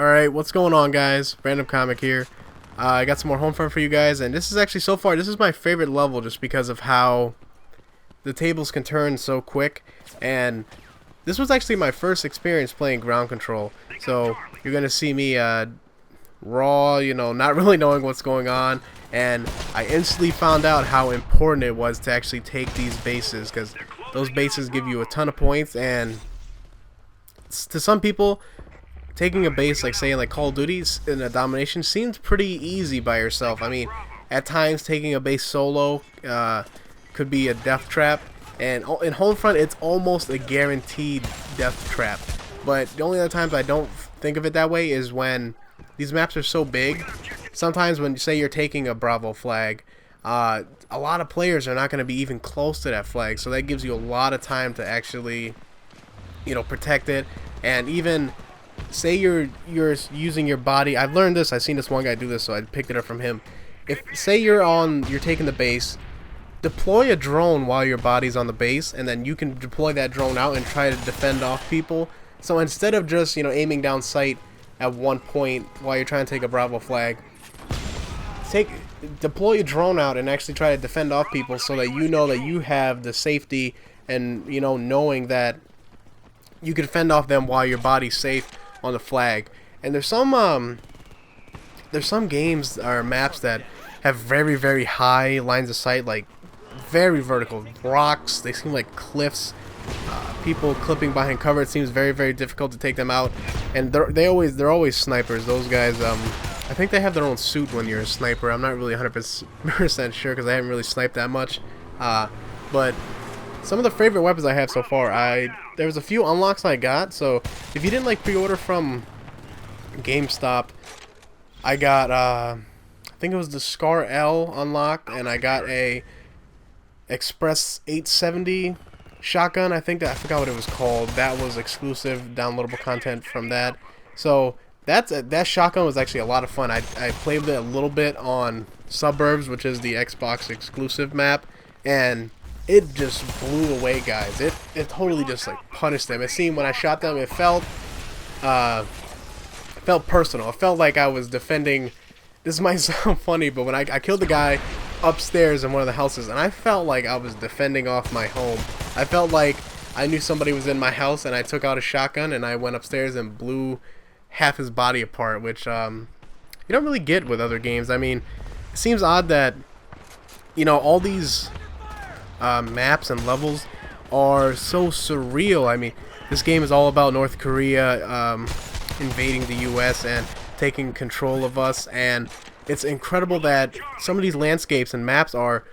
Alright, what's going on, guys? Random Comic here. I got some more Homefront for you guys, and this is actually, so far, this is my favorite level just because of how the tables can turn so quick. And this was actually my first experience playing ground control. So you're going to see me raw, not really knowing what's going on. And I instantly found out how important it was to actually take these bases, because those bases give you a ton of points. And to some people, taking a base, like say in Call of Duty in a domination, seems pretty easy by yourself. I mean, at times taking a base solo could be a death trap, and in Homefront it's almost a guaranteed death trap. But the only other times I don't think of it that way is when these maps are so big. Sometimes when, say, you're taking a Bravo flag, a lot of players are not going to be even close to that flag, so that gives you a lot of time to actually, protect it. And even say you're using your body. I've learned this. I've seen this one guy do this, so I picked it up from him. If, say, you're taking the base, deploy a drone while your body's on the base, and then you can deploy that drone out and try to defend off people. So instead of just aiming down sight at one point while you're trying to take a Bravo flag, deploy a drone out and actually try to defend off people, so that you know that you have the safety and knowing that you can fend off them while your body's safe on the flag. And there's some games or maps that have very, very high lines of sight, like very vertical rocks. They seem like cliffs. People clipping behind cover. It seems very, very difficult to take them out. And they're always snipers. Those guys. I think they have their own suit when you're a sniper. I'm not really 100% sure because I haven't really sniped that much. But some of the favorite weapons I have so far, there was a few unlocks I got. So if you didn't pre-order from GameStop, I got I think it was the Scar L unlock, and I got a Express 870 shotgun. I forgot what it was called. That was exclusive downloadable content from that. So that shotgun was actually a lot of fun. I played it a little bit on Suburbs, which is the Xbox exclusive map, and it just blew away guys. It totally just punished them. It seemed when I shot them, it felt personal. It felt like I was defending. This might sound funny, but when I killed the guy upstairs in one of the houses, and I felt like I was defending off my home. I felt like I knew somebody was in my house, and I took out a shotgun and I went upstairs and blew half his body apart, which you don't really get with other games. I mean, it seems odd that all these maps and levels are so surreal. I mean, this game is all about North Korea invading the US and taking control of us, and it's incredible that some of these landscapes and maps are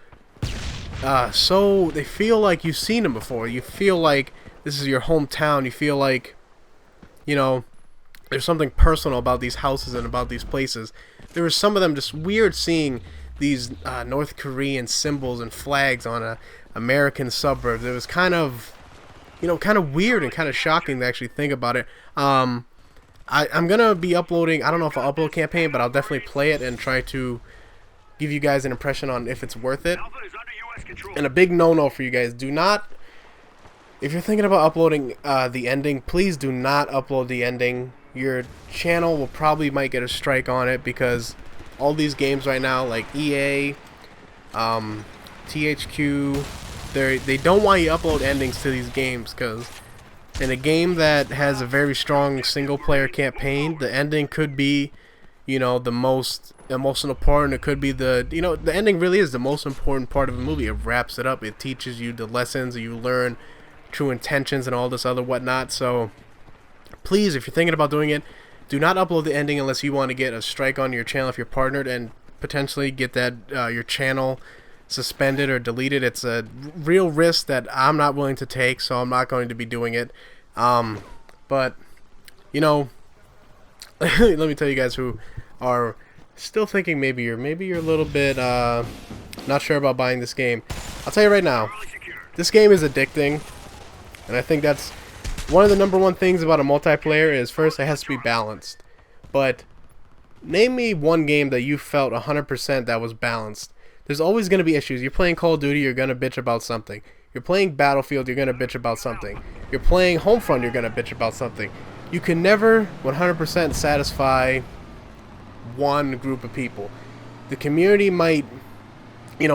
they feel like you've seen them before. You feel like this is your hometown. You feel like there's something personal about these houses and about these places. There were some of them just weird, seeing these North Korean symbols and flags on a American suburbs. It was kind of weird and kind of shocking to actually think about it. I'm gonna be uploading, I don't know if I'll upload campaign, but I'll definitely play it and try to give you guys an impression on if it's worth it. And a big no-no for you guys: do not, if you're thinking about uploading the ending, please do not upload the ending. Your channel might get a strike on it, because all these games right now, like EA, THQ, they don't want you to upload endings to these games, because in a game that has a very strong single-player campaign, the ending could be, the most important. It could be the ending really is the most important part of the movie. It wraps it up. It teaches you the lessons. You learn true intentions and all this other whatnot. So please, if you're thinking about doing it, do not upload the ending unless you want to get a strike on your channel if you're partnered, and potentially get that your channel suspended or deleted. It's a real risk that I'm not willing to take, so I'm not going to be doing it. But let me tell you guys who are still thinking maybe you're a little bit not sure about buying this game. I'll tell you right now, this game is addicting, and I think that's one of the #1 things about a multiplayer. Is first, it has to be balanced. But name me one game that you felt 100% that was balanced. There's always going to be issues. You're playing Call of Duty, you're going to bitch about something. You're playing Battlefield, you're going to bitch about something. You're playing Homefront, you're going to bitch about something. you can never 100% satisfy one group of people. The community might,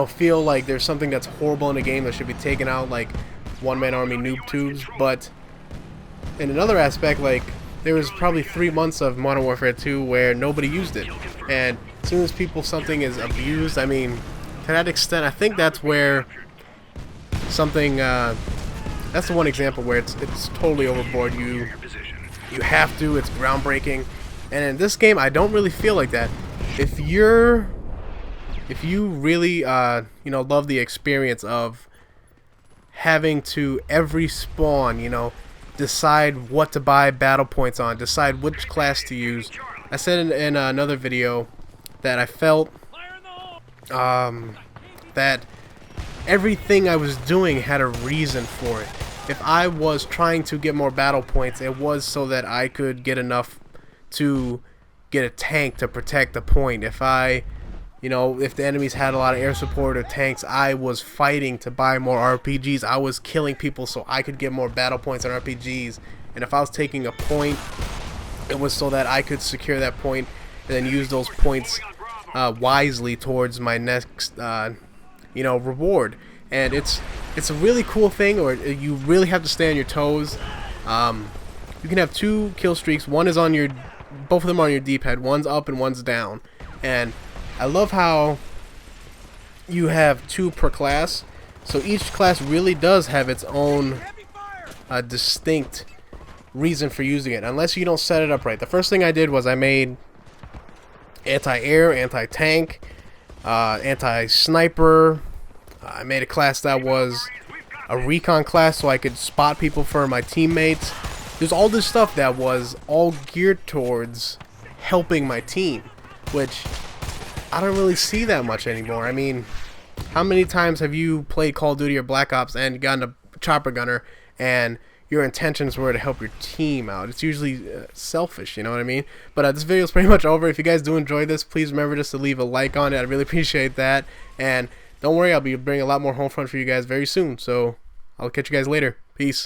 feel like there's something that's horrible in the game that should be taken out, like one-man army noob tubes, but in another aspect, like, there was probably 3 months of Modern Warfare 2 where nobody used it, and as soon as something is abused, I mean, to that extent, I think that's where something, that's the one example where it's totally overboard. You have to, it's groundbreaking, and in this game, I don't really feel like that. If you really, love the experience of having to every spawn, decide what to buy battle points on, decide which class to use. I said in another video that I felt that everything I was doing had a reason for it. If I was trying to get more battle points, it was so that I could get enough to get a tank to protect the point. If if the enemies had a lot of air support or tanks, I was fighting to buy more RPGs. I was killing people so I could get more battle points on RPGs. And if I was taking a point, it was so that I could secure that point and then use those points wisely towards my next, reward. And it's a really cool thing, or you really have to stay on your toes. You can have 2 kill streaks. One is on both of them are on your D-pad. One's up and one's down. And I love how you have 2 per class, so each class really does have its own distinct reason for using it, unless you don't set it up right. The first thing I did was I made anti-air, anti-tank, anti-sniper. I made a class that was a recon class so I could spot people for my teammates. There's all this stuff that was all geared towards helping my team, which I don't really see that much anymore. I mean, how many times have you played Call of Duty or Black Ops and gotten a chopper gunner and your intentions were to help your team out? It's usually selfish, you know what I mean? But this video is pretty much over. If you guys do enjoy this, please remember just to leave a like on it. I'd really appreciate that. And don't worry, I'll be bringing a lot more Homefront for you guys very soon. So I'll catch you guys later. Peace.